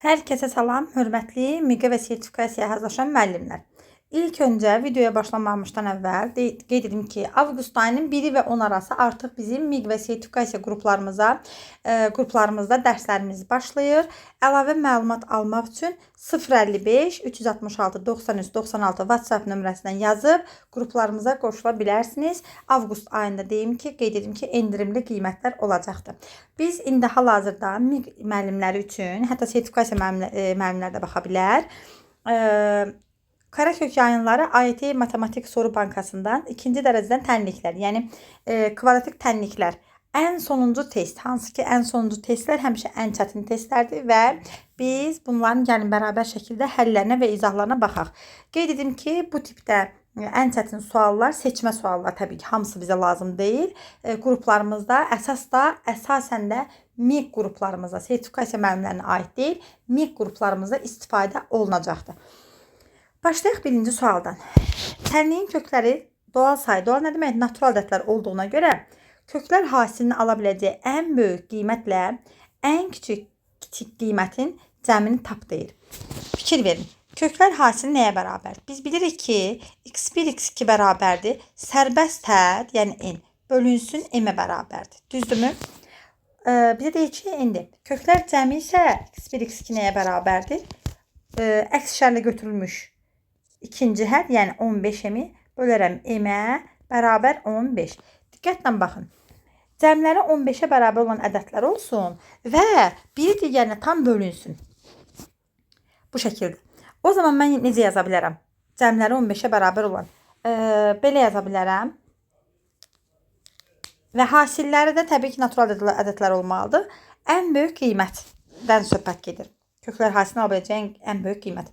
Herkese salam, hörmətli miqə və sertifikasiyaya hazırlaşan müəllimlər. İlk öncə videoya başlamamışdan əvvəl qeyd edim ki, avqust ayının 1-i və 10 arası artıq bizim miq və sertifikasiya qruplarımızda dərslərimiz başlayır. Əlavə məlumat almaq üçün 055 366 93 96 WhatsApp nömrəsindən yazıb qruplarımıza qoşula bilərsiniz. Avqust ayında deyim ki, qeyd edim ki, endirimli qiymətlər olacaqdır. Biz indi hal-hazırda miq müəllimləri üçün, hətta sertifikasiya müəllimləri də baxa bilər. Karakök yayınları AYT Matematik Soru Bankasından ikinci dərəcədən tənliklər, yəni kvadratik tənliklər. Ən sonuncu test, hansı ki ən sonuncu testlər həmişə ən çətin testlərdir və biz bunların gəlin bərabər şəkildə həllərinə və izahlarına baxaq. Qeyd edim ki, bu tipdə ən çətin suallar, seçmə suallar təbii ki, hamısı bizə lazım deyil. Qruplarımızda əsasən də miq qruplarımıza, sertifikasiya müəllimlərinə aid deyil, miq qruplarımızda istifadə olunacaqdır. Başlayaq birinci sualdan. Tənliyin kökləri doğal sayı, doğal nə demək? Natural ədədlər olduğuna görə köklər hasilini ala biləcəyi ən böyük qiymətlə ən kiçik qiymətin cəmini tap deyir. Fikir verin. Köklər hasili nəyə bərabər? Biz bilirik ki, x1, x2 bərabərdir. Sərbəst hədd, yəni n, bölünsün m-ə bərabərdir. Düzdürmü? Bizə deyək ki, indi köklər cəmi isə x1, x2 nəyə bərabərdir? Əks işarələ götürülmüş ikinci hədd, yəni 15-mi bölərəm m-ə bərabər 15. Diqqətlə baxın. Cəmləri 15-ə bərabər olan ədədlər olsun və biri digərinə tam bölünsün. Bu şəkildə. O zaman mən necə yaza bilərəm? Cəmləri 15-ə bərabər olan. Belə yaza bilərəm. Və hasilləri də təbii ki, natural ədədlər olmalıdır. Ən böyük qiymətdən söhbət gedir. Köklər hasilini ala biləcəyin ən böyük qiymət.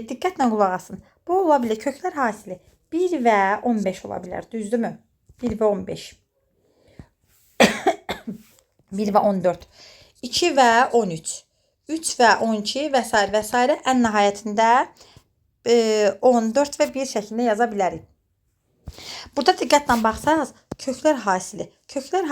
Diqqətlə qulaq asın. Bu ola bilər. Köklər hasili 1 və 15 ola bilər. Düzdürmü? 1 və 15. 1 və 14. 2 və 13. 3 və 12 və s. və s. Ən nəhayətində 14 və 1 şəklində yaza bilərik. Burada diqqətlə baxsaq, köklər hasili. Kökləri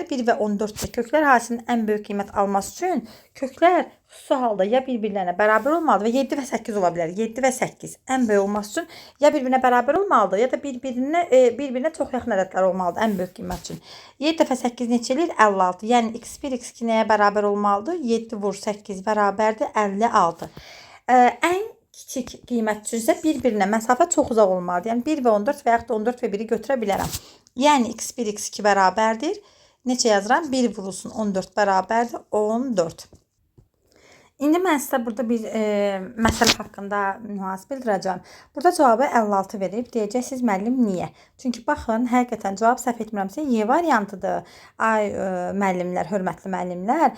1 və 14-dür. Köklər hasilinin ən böyük qiymət alması üçün köklər xüsusi halda ya bir-birlərinə bərabər olmalıdır və 7 və 8 ola bilər. 7 və 8 ən böyük olması üçün ya bir-birinə bərabər olmalıdır, ya da bir-birinə çox yaxın ədədlər olmalıdır ən böyük qiymət üçün. 7 dəfə 8 neçə eləyir? 56. Yəni x1, x2 nəyə bərabər olmalıdır? 7 vur 8 bərabərdir 56. Ən kiçik qiymət üçün isə bir-birinə məsafə çox uzaq olmalıdır. Yəni 1 və 14 və yaxud da 14 və 1-i götürə bilərəm. Yəni x1, x2 bərabərdir. Neçə yazıram? 1 vurulsun 14 bərabərdir 14. İndi mən sizə burada bir məsələ haqqında nüans bildirəcəm. Burada cavabı 56 verib. Deyəcəksiniz, müəllim, niyə? Çünki baxın, həqiqətən cavab səhv etmirəmsə Y variantıdır. Ay müəllimlər, hörmətli müəllimlər.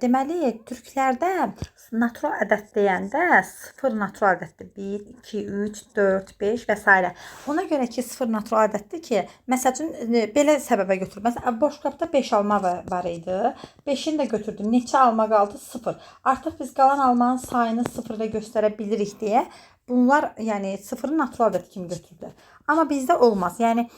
Deməli, türklərdə natural ədəd deyəndə 0 natural ədəddir. 1, 2, 3, 4, 5 və s. Ona görə ki, 0 natural ədəddir ki, məsəl üçün, belə səbəbə götürür. Məsələn, boş qabda 5 alma var idi. 5-ini də götürdüm. Neçə alma qaldı? 0. Artıq biz qalan almanın sayını 0 ilə göstərə bilirik deyə bunlar, yəni 0-ı natural ədəd kimi götürürlər. Amma bizdə olmaz. Yəni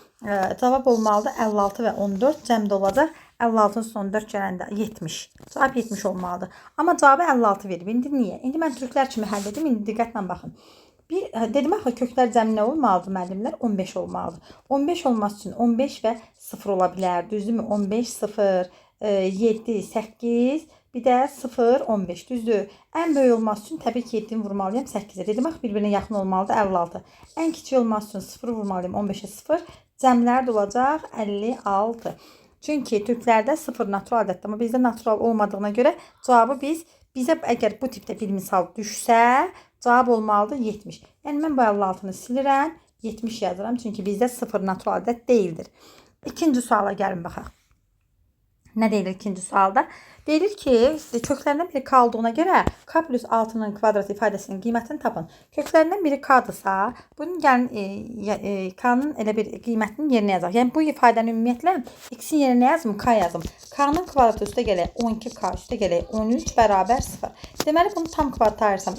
cavab olmalıdır 56 və 14 cəmdə olacaq. 56-nın son 4 gələndə 70. Cavab 70 olmalıdır. Amma cavabı 56 verib. İndi niyə? İndi mən türklər kimi həll edim. İndi diqqətlə baxın. Dedim axı köklər cəmi nə olmalıdır müəllimlər? 15 olmalıdır. 15 olması üçün 15 və 0 ola bilər. Düzdürmü? 15, 0, 7, 8, bir də 0, 15. Düzdür. Ən böyük olması üçün təbii ki 7-ni vurmalıyım 8-ə. Dedim axı bir-birinə yaxın olmalıdır 56. Ən kiçik olması üçün 0 vurmalıyım 15-ə 0. Cəmlər də olacaq 56. Çünki türklərdə 0 natural ədəddir. Amma bizdə natural olmadığına görə cavabı bizə əgər bu tipdə bir misal düşsə, cavab olmalıdır 70. Yəni mən bu 56-nı silirəm, 70 yazıram. Çünki bizdə 0 natural ədəd deyildir. İkinci suala gəlin baxaq. Nə deyilir ikinci sualda? Deyilir ki, köklərindən biri k olduğuna görə k plus 6-nın kvadrat ifadəsinin qiymətini tapın. Köklərindən biri k-dırsa, bunun gəlin k-nın elə bir qiymətinin yerinə yazaq. Yəni bu ifadəni ümumiyyətlə x-in yerinə yazım, k yazım. K-nın kvadratı üstə gələk 12k üstə gələk 13 bərabər 0. Deməli bunu tam kvadrat ayırsam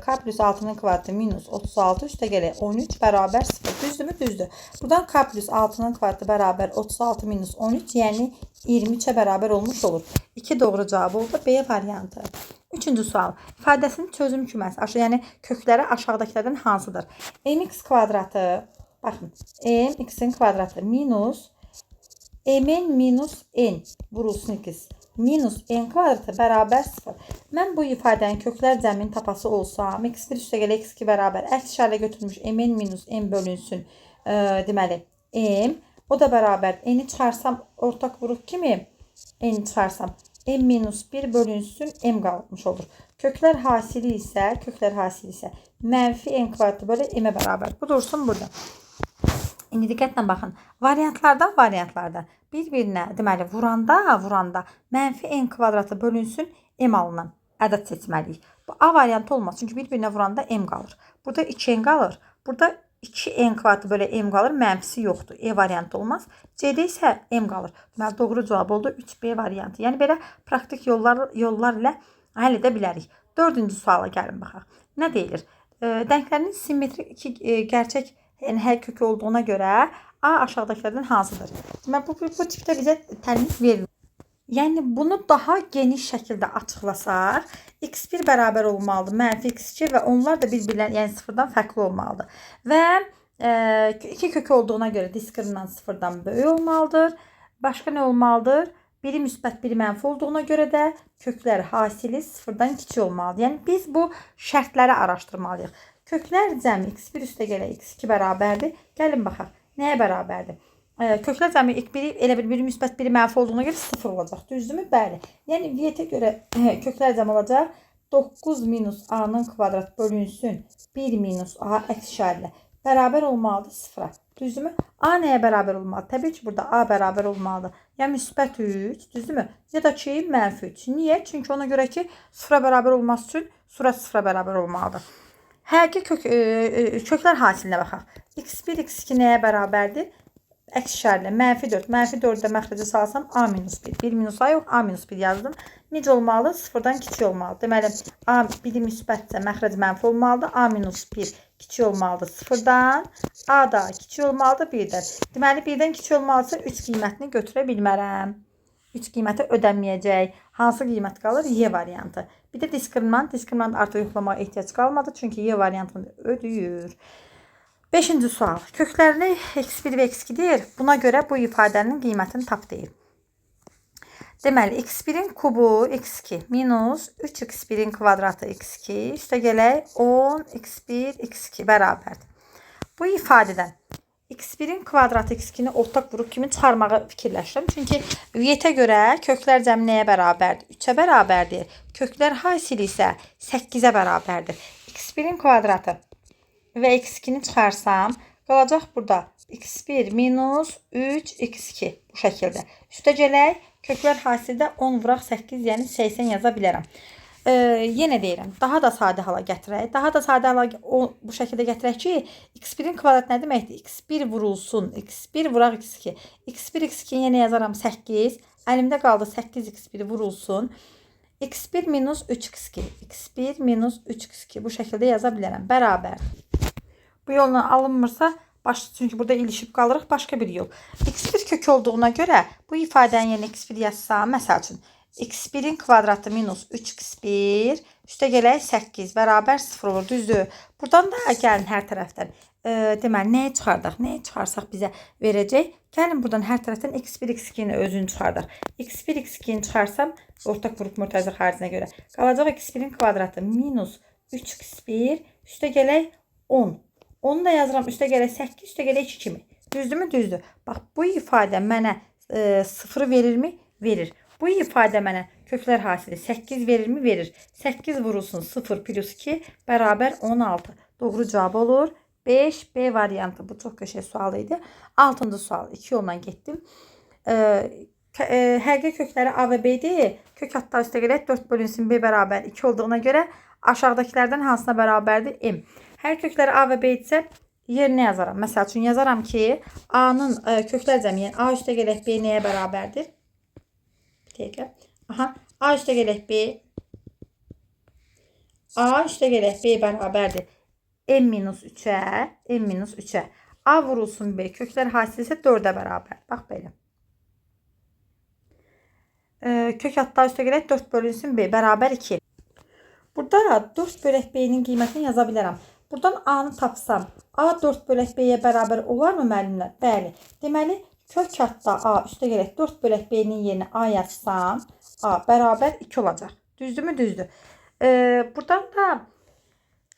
k plus 6-nın kvadratı minus 36 üstə gələk 13 bərabər 0. Düzdürmü? Düzdür. Buradan k plus 6-nın kvadratı bərabər 36 minus 13, yəni 23-ə bərabər olmuş olur. 2 doğru cavab oldu. B variantı. Üçüncü sual. İfadəsinin çözüm küməsi, yəni kökləri aşağıdakilərdən hansıdır? Mx kvadratı, baxın, mx'in kvadratı minus m'n minus n vurulsun x minus n kvadratı bərabər 0. Mən bu ifadənin köklər cəmini tapası olsam, x1 üstəgələ x2 bərabər əks işarə götürmüş mn minus n bölünsün, deməli, m, o da bərabər n'i çıxarsam ortaq vuruq kimi, n'i çıxarsam m minus 1 bölünsün m qalmış olur. Köklər hasili isə mənfi n kvadratı bölü m-ə bərabər. Bu dursun burada. İndi diqqətlə baxın. Variantlardan bir-birinə, deməli, vuranda mənfi n kvadratı bölünsün m alınan ədəd seçməliyik. Bu A variantı olmaz. Çünki bir-birinə vuranda m qalır. Burada 2n qalır. Burada 2n kvadratı bölü m qalır. Mənfisi yoxdur. E variantı olmaz. C-də isə m qalır. Deməli, doğru cavab oldu 3B variantı. Yəni, belə praktik yollar ilə həll edə bilərik. Dördüncü suala gəlin baxaq. Nə deyilir? Dənklərinin simmetrik iki gerçək, yəni hər kökü olduğuna görə A aşağıdakilərdən hansıdır? Deməli, bu tipdə bizə təlimat verilir. Yəni, bunu daha geniş şəkildə açıqlasaq, x1 bərabər olmalıdır, mənfi x2 və onlar da bir-birlərini, yəni sıfırdan fərqli olmalıdır. Və iki kökü olduğuna görə diskriminant sıfırdan böyük olmalıdır. Başqa nə olmalıdır? Biri müsbət, biri mənfi olduğuna görə də köklər hasili sıfırdan kiçik olmalıdır. Yəni, biz bu şərtləri araşdırmalıyıq. Köklər cəmi x1 üstəgələ x2 bərabərdir. Gəlin baxaq, nəyə bərabərdir? Köklər cəmi biri müsbət, biri mənfi olduğuna görə 0 olacaq. Düzdürmü? Bəli. Yəni, viyyətə görə köklər cəmi olacaq. 9 minus a-nın kvadrat bölünsün 1 minus a əks işarələ bərabər olmalıdır 0-a. Düzdürmü? A nəyə bərabər olmalıdır? Təbii ki, burada a bərabər olmalıdır. Ya müsbət 3, düzdürmü? Ya da ki, mənfi 3. Niyə? Çünki ona görə ki, 0-a bərabər olması üçün sura 0-a bərabər olmalıdır. Həqiqi köklər hasilinə baxaq. x1, x2 nəyə bərabərdir? Əks işarələ mənfi 4. Mənfi 4-də məxrəcə salsam a minus 1. 1 minus a yox, a minus 1 yazdım. Necə olmalı? 0-dan kiçik olmalı. Deməli, a biri müsbətsə məxrəc mənfi olmalıdır. A minus 1 kiçik olmalıdır 0-dan. A da kiçik olmalıdır 1-dən. Deməli, 1-dən kiçik olmalıdırsa 3 qiymətini götürə bilmərəm. 3 qiyməti ödənməyəcək. Hansı qiymət qalır? Y variantı. Bir də diskriminant. Diskriminant artıq yoxlamağa ehtiyac qalmadı. Çünki Y variantını ödəyir. 5-ci sual. Köklərini x1 və x2-dir. Buna görə bu ifadənin qiymətini tap deyil. Deməli, x1-in kubu x2 minus 3x1-in kvadratı x2 üstəgələk 10x1 x2 bərabərdir. Bu ifadədən x1-in kvadratı x2-ni ortaq vuruq kimi çıxarmağı fikirləşirəm. Çünki viyyətə görə köklər cəmi nəyə bərabərdir? 3-ə bərabərdir. Köklər hasili isə 8-ə bərabərdir. x1-in kvadratı və x2-ni çıxarsam, qalacaq burada x1 minus 3x2 bu şəkildə. Üstəgələk köklər hasildə 10 vuraq 8, yəni 80 yaza bilərəm. Yenə deyirəm, daha da sadə hala gətirək. Daha da sadə hala bu şəkildə gətirək ki, x1-in kvadrat nə deməkdir? x1 vurulsun, x1 vuraq x2. x1, x2 yenə yazaram 8. Əlimdə qaldı 8x1 vurulsun. x1 minus 3x2. x1 minus 3x2 bu şəkildə yaza bilərəm. Bərabər. Bu yolla alınmırsa, çünki burada ilişib qalırıq, başqa bir yol. x1 kök olduğuna görə bu ifadəni yenə x1 yazsam, məsəl üçün, x1-in kvadratı minus 3x1 üstəgələk 8 bərabər 0 olur, düzdür. Buradan da gəlin hər tərəfdən. Deməli, nəyə çıxardaq? Nəyə çıxarsaq bizə verəcək? Gəlin buradan hər tərəfdən x1, x2-ni özünü çıxardaq. x1, x2-ni çıxarsam, ortaq vuruq mürtəzə xaricinə görə. Qalacaq x1-in kvadratı minus 3x1 üstəgələk 10. Onu da yazıram üstəgələk 8, üstəgələk 2 kimi. Düzdürmü? Düzdür. Bax, bu ifadə mənə 0 verirmi? Verir. Bu ifadə mənə köklər hasili 8 verirmi? Verir. 8 vurulsun 0 plus 2 bərabər 16. Doğru cavab olur 5B variantı. Bu çox qəşəng sual idi. 6-cı sual. 2 yolla getdim. Həqiqi kökləri A və B-dir. Kök hatta üstəgələk 4 bölünsün B bərabər 2 olduğuna görə aşağıdakilərdən hansına bərabərdir? M. Hər kökləri A və B isə yerinə yazaram. Məsəl üçün yazaram ki, A-nın köklər cəmi, yəni A üstəgələk B nəyə bərabərdir? Bir dəqiqə. Aha, A üstəgələk B. A üstəgələk B bərabərdir. M minus 3-ə. M minus 3-ə. A vurulsun B. Köklər hasili isə 4-ə bərabər. Bax belə. Kök hatta üstəgələk 4 bölünsün B bərabər 2. Burada 4 bölək B-nin qiymətini yaza bilərəm. Buradan A-nı tapsam, A 4 bölək B-yə bərabər olarmı müəllimlər? Bəli. Deməli, kök hatta A üstə gələk 4 bölək B-nin yerinə A yazsam, A bərabər 2 olacaq. Düzdürmü? Düzdür. Buradan da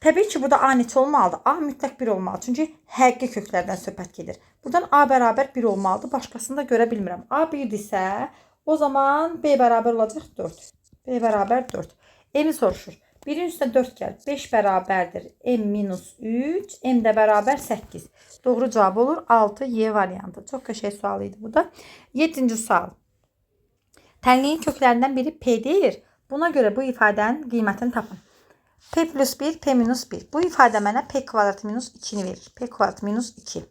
təbii ki, burada A neçə olmalıdır? A mütləq 1 olmalı. Çünki həqiqi köklərdən söhbət gedir. Buradan A bərabər 1 olmalıdır. Başqasını da görə bilmirəm. A 1-dirsə, o zaman B bərabər olacaq 4. B bərabər 4. M-i soruşur. 1'in üstüne 4 gəl. 5 bərabərdir. M minus 3. M də bərabər 8. Doğru cavab olur 6 Y variantı. Çox qəşəng sual idi bu da. 7-ci sual. Tənliyin köklərindən biri P-dir. Buna görə bu ifadənin qiymətini tapın. P plus 1, P minus 1. Bu ifadə mənə P kvadrat minus 2'ni verir. P kvadrat minus 2.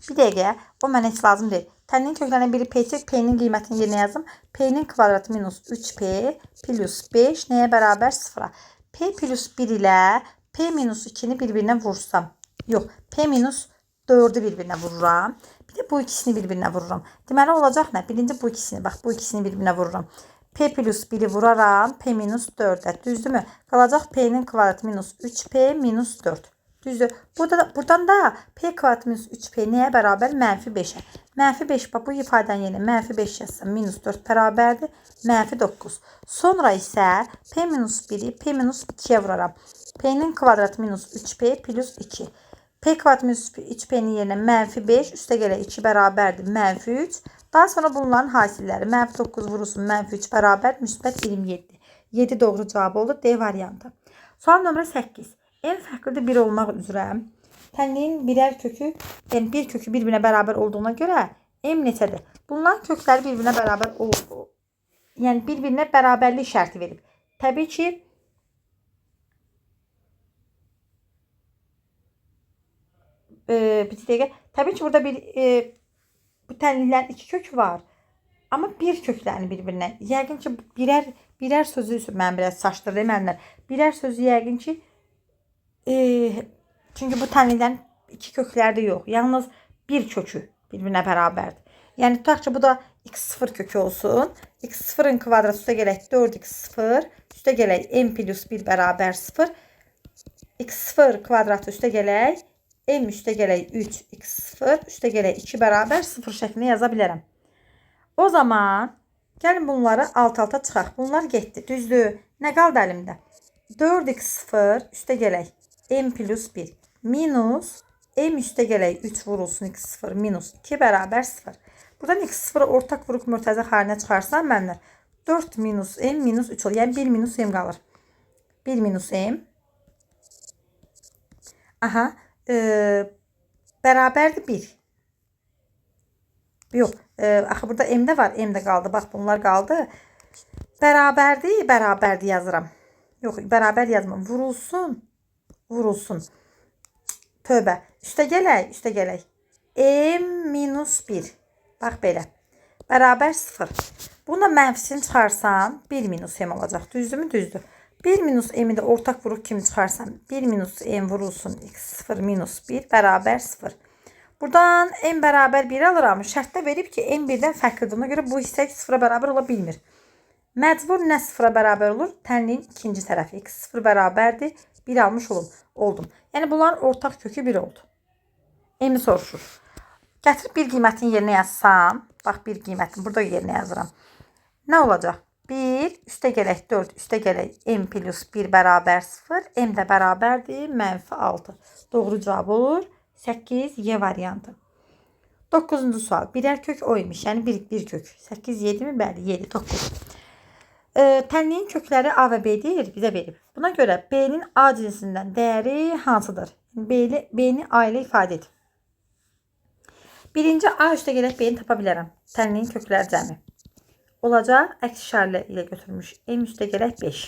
Bir dəqiqə, o mənə heç lazım deyil. Tənliyin köklərindən biri P-dir. P'nin qiymətini yerinə yazım. P'nin kvadratı minus 3P plus 5 nəyə bərabər? 0'a. P plus 1 ilə P minus 2'ni bir-birinə vursam. Yox, P minus 4'ü bir-birinə vururam. Bir də bu ikisini bir-birinə vururam. Deməli olacaq nə? Birinci bu ikisini, bax bu ikisini bir-birinə vururam. P plus 1'i vuraram. P minus 4'ə. Düzdürmü? Qalacaq P'nin kvadratı minus 3P minus 4. Düzdür. Buradan da P kvadrat minus 3P nəyə bərabər? Mənfi 5'ə. Mənfi 5, bax bu ifadənin yerinə mənfi 5 yazsam minus 4 bərabərdir. Mənfi 9. Sonra isə P minus 1'i P minus 2'yə vuraram. P'nin kvadratı minus 3P plus 2. P kvadrat minus 3P'nin yerinə mənfi 5 üstə gələ 2 bərabərdir. Mənfi 3. Daha sonra bunların hasilləri mənfi 9 vurulsun mənfi 3 bərabər müsbət 27. 7 doğru cavab olur. D variantı. Sual nömrə 8. En fərqli 1 olmaq üzrə tənliyin birər kökü, yəni bir kökü bir-birinə bərabər olduğuna görə M neçədir? Bunların kökləri bir-birinə bərabər yəni bir-birinə bərabərlik şərti verib. Təbii ki, təbii ki burada bu tənliklərin 2 kökü var. Amma bir köklərini bir-birinə. Yəqin ki birər sözü mən biraz saçdırdım mənlər. Birər sözü yəqin ki çünki bu tənliklərin 2 kökləri də yox. Yalnız bir kökü bir-birinə bərabərdir. Yəni tutaq ki bu da x0 kökü olsun. x0'ın kvadratı üstə gələk 4x0 üstə gələk m plus 1 bərabər 0. x0 kvadratı üstə gələk m üstə gələk 3x0 üstə gələk 2 bərabər 0 şəklində yaza bilərəm. O zaman gəlin bunları alt-alta çıxaq. Bunlar getdi. Düzdür. Nə qaldı əlimdə? 4x0 üstə gələk m plus 1 minus m üstə gələk 3 vurulsun x0 minus 2 bərabər 0. Buradan x0'ı ortaq vuruq mürtəzə xalinə çıxarsam mənlər 4 minus m minus 3 olur. Yəni 1 minus m qalır. 1 minus m. Aha. Bərabərdir 1. Yox. Axı burada m də var. M də qaldı. Bax bunlar qaldı. Bərabərdir yazıram. Yox, bərabər yazmam. Vurulsun. Tövbə. Üstə gələk. M minus 1. Bax belə. Bərabər 0. Buna mənfisini çıxarsam 1 minus m olacaq. Düzdürmü? Düzdür. 1 minus m'i də ortaq vuruq kimi çıxarsam 1 minus m vurulsun x0 minus 1 bərabər 0. Buradan m bərabər 1 alıram. Şərtdə verib ki m 1-dən fərqlidir. Ona görə bu hissə 0'a bərabər ola bilmir. Məcbur nə 0'a bərabər olur? Tənliyin ikinci tərəfi. X0 bərabərdir. 1 almış oldum. Yəni bunların ortaq kökü 1 oldu. M-i soruşur. Gətirib bir qiymətini yerinə yazsam. Bax bir qiymətini burada yerinə yazıram. Nə olacaq? 1 üstə gələk 4 üstə gələk m plus 1 bərabər 0. M də bərabərdir. Mənfi 6. Doğru cavab olur. 8 Y variantı. 9-cu sual. Birər kök o imiş. Yəni bir kök. 8, 7 mi? Bəli, 7, 9. Tənliyin kökləri A və B-dir, bizə verib. Buna görə B-nin A cinsindən dəyəri hansıdır? B-ni A ilə ifadə edin. Birinci A üstə gələk B-ni tapa bilərəm. Tənliyin kökləri cəmi. Olacaq, əks işarələ ilə götürmüş. M üstə gələk 5.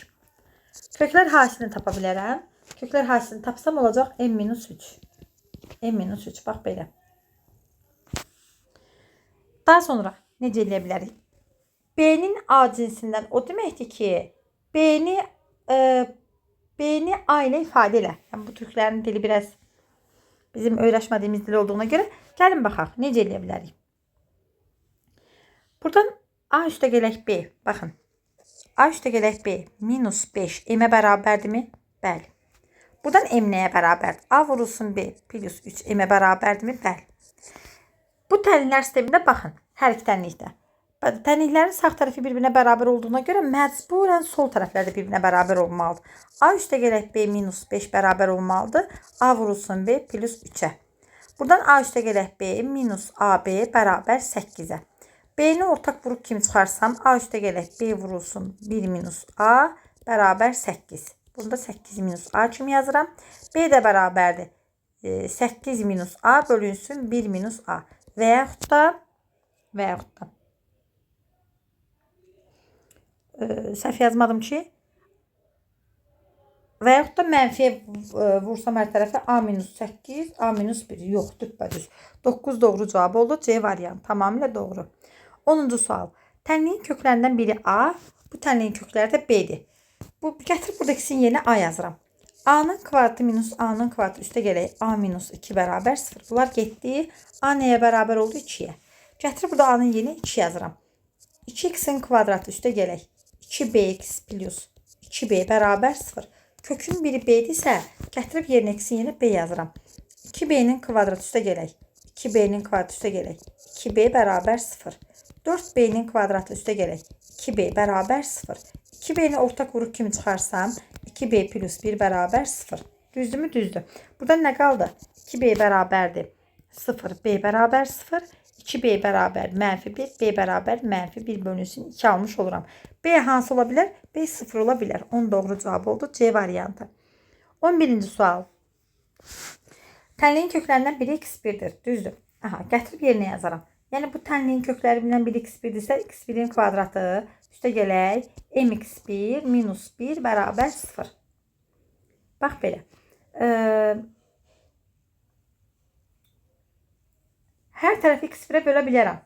Köklər hasilini tapa bilərəm. Köklər hasilini tapsam olacaq M minus 3. M minus 3, bax belə. Daha sonra necə eləyə bilərik? B'nin A cinsindən o deməkdir ki, B'ni A ilə ifadə elə. Yəni, bu türklərin dili biraz bizim öyrəşmədiyimiz dil olduğuna görə gəlin baxaq, necə eləyə bilərik. Buradan A üstə gələk B. Baxın. A üstə gələk B minus 5 M-ə bərabərdirmi? Bəli. Buradan M nəyə bərabərdir? A vurulsun B plus 3 M-ə bərabərdirmi? Bəli. Bu tənliklər sistemində baxın, hər iki tənlikdə. Tənliklərin sağ tərəfi bir-birinə bərabər olduğuna görə məcburən sol tərəflər də bir-birinə bərabər olmalıdır. A üstə gələk B minus 5 bərabər olmalıdır. A vurulsun B plus 3-ə. Buradan A üstə gələk B minus AB bərabər 8-ə. B-ni ortaq vuruq kimi çıxarsam, A üstə gələk B vurulsun 1 minus A bərabər 8. Bunda 8 minus A kimi yazıram. B də bərabərdir 8 minus A bölünsün 1 minus A. Və yaxud da səhv yazmadım ki, və yaxud da mənfiyə vursam hər tərəfə A minus 8, A minus 1. Yox, düppədüz. 9 doğru cavab oldu. C variantı tamamilə doğru. 10-cu sual. Tənliyin köklərindən biri A, bu tənliyin kökləri də B-dir. Gətirib burada ikisinin yerinə A yazıram. A-nın kvadratı minus A-nın kvadratı üstə gələk A minus 2 bərabər 0. Bunlar getdi. A nəyə bərabər oldu? 2-yə. Gətirib burada A-nın yerinə 2 yazıram. 2x-in kvadratı üstə gələk 2bx plus 2b bərabər 0. Kökün biri B-dirsə, gətirib yerinə x-in yerinə B yazıram. 2b-nin kvadratı üstə gələk 2b-nin kvadratı üstə gələk 2b bərabər 0. 4b-nin kvadratı üstə gələk 2b bərabər 0. 2b-ni ortaq vuruq kimi çıxarsam 2b plus 1 bərabər 0. Düzdürmü? Düzdür. Buradan nə qaldı? 2b bərabərdir 0, b bərabər 0. 2b bərabər mənfi 1, b bərabər mənfi 1 bölünsün 2 almış oluram. B hansı ola bilər? B 0 ola bilər. 10 doğru cavab oldu. C variantı. 11-ci sual. Tənliyin köklərindən biri x1-dir. Düzdür. Aha, gətirib yerinə yazaram. Yəni bu tənliyin köklərindən biri x1-dirsə, x1-in kvadratı üstə gələk mx1 minus 1 bərabər 0. Bax belə. Hər tərəfi x1-ə bölə bilərəm.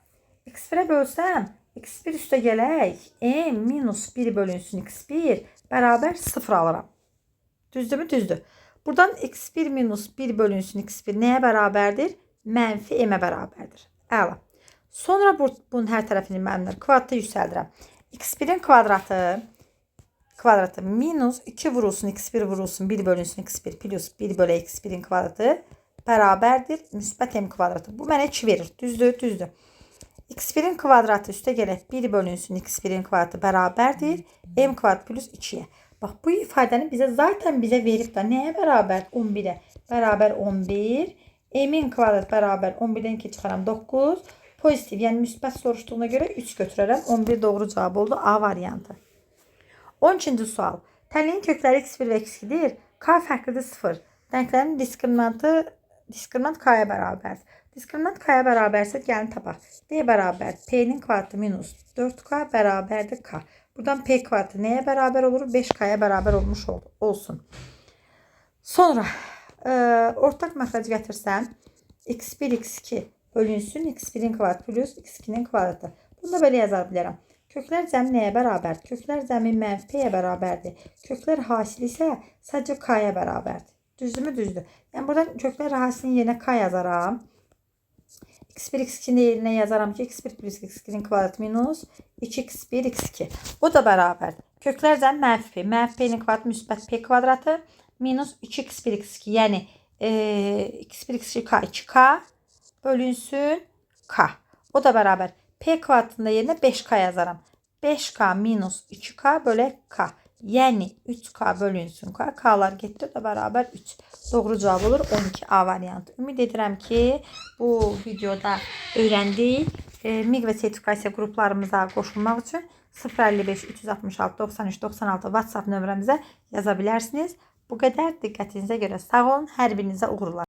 x1-ə bölsəm, x1 üstə gələk m minus 1 bölünsün x1 bərabər 0 alıram. Düzdürmü? Düzdür. Buradan x1 minus 1 bölünsün x1 nəyə bərabərdir? Mənfi m-ə bərabərdir. Əla. Sonra bunun hər tərəfini mənimlər kvadratı yüksəldirəm. x1-in kvadratı minus 2 vurulsun x1 vurulsun 1 bölünsün x1 plus 1 bölə x1-in kvadratı bərabərdir müsbət m kvadratı. Bu mənə 2 verir. Düzdür? Düzdür. x1-in kvadratı üstə gələk 1 bölünsün x1-in kvadratı bərabərdir m kvadrat plus 2-yə. Bax, bu ifadəni zaten bizə verib da nəyə bərabər? 11-ə bərabər 11. M-in kvadrat bərabər 11-dən 2 çıxaram 9. Pozitiv, yəni müsbət soruşduğuna görə 3 götürərəm. 11 doğru cavab oldu. A variantı. 13-cü sual. Tənliyin kökləri x1 və x2-dir. K fərqlidir 0. Dənklərin diskriminant k-yə bərabərdir. Diskriminant k-yə bərabərsə gəlin tapaq. D bərabər p-nin kvadratı minus 4k bərabərdir k. Buradan p kvadratı nəyə bərabər olur? 5k-yə bərabər olmuş olsun. Sonra ortaq məxrəc gətirsəm x1 x2 bölünsün x1-in kvadratı plus x2-nin kvadratı. Bunu da belə yaza bilərəm. Köklər cəmi nəyə bərabərdir? Köklər cəmi mənfi p-yə bərabərdir. Köklər hasili isə sadəcə k-yə bərabərdir. Düzdürmü? Düzdür. Yəni buradan köklər hasilinin yerinə k yazaram. x1 x2'nin yerinə yazaram ki x1 plus x2'nin kvadratı minus 2x1 x2. O da bərabərdir. Köklər cəmi mənfi p. Mənfi p-nin kvadratı müsbət p kvadratı minus 2x1 x2. Yəni x1 x2 k 2k bölünsün k. O da bərabər. P kvadratında yerinə 5k yazaram. 5k minus 2k bölək k. Yəni 3k bölünsün k. K'lar getdi. O da bərabər 3. Doğru cavab olur 12 A variantı. Ümid edirəm ki bu videoda öyrəndik. MİQ və sertifikasiya qruplarımıza qoşulmaq üçün 055 366 93 96 WhatsApp nömrəmizə yaza bilərsiniz. Bu qədər. Diqqətinizə görə sağ olun. Hər birinizə uğurlar.